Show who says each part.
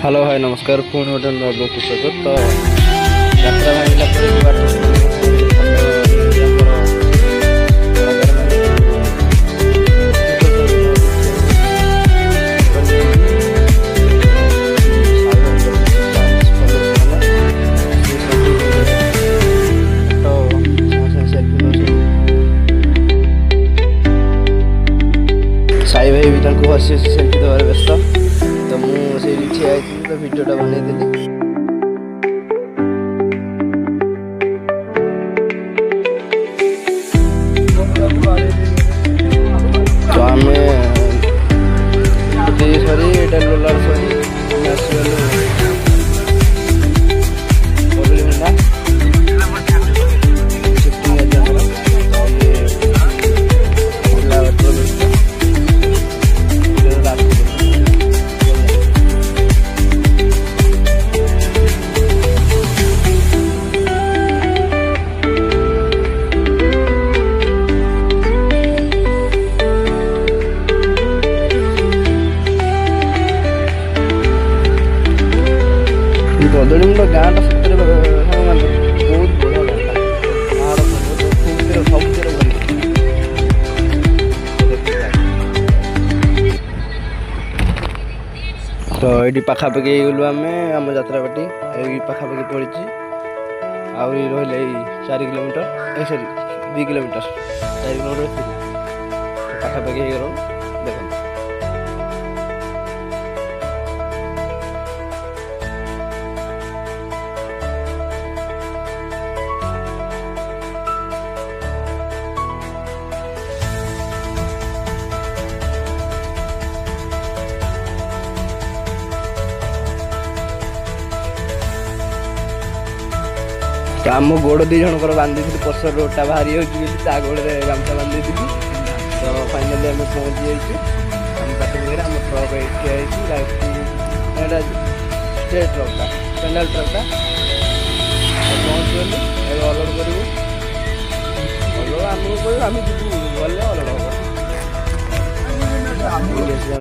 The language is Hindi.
Speaker 1: हेलो भाई नमस्कार पुणी गोटे नव कृषक तो यात्रा भांगा पर साई भाई भी हसी हसी सेल्फी देवार व्यस्त तो मुझे ठिया तो भिडटा बनईली तो आम सरी लोलार सरी बदली गाँटा सतरे बहुत तो ये पाखापाखि गलु आम आम जात्रापाटी पाखापाखि पड़ी आहरी रही 4 किलोमीटर सरी 2 किलोमीटर 4 किलोमीटर पाखापाखि गल देख तो आम गोड़ 2 जनकर बांधी थी पसर रोडटा बाहरी होता गोड़े गामछा बांधी थी तो फाइनाली आम पहुँची जाइए आम पार्टी आम ट्रक ठिया स्टेट ट्रकटा पेंडाल ट्रकटा पहुँच गलु अलग करूँ अलग आमको कह आम जी गले अलग हम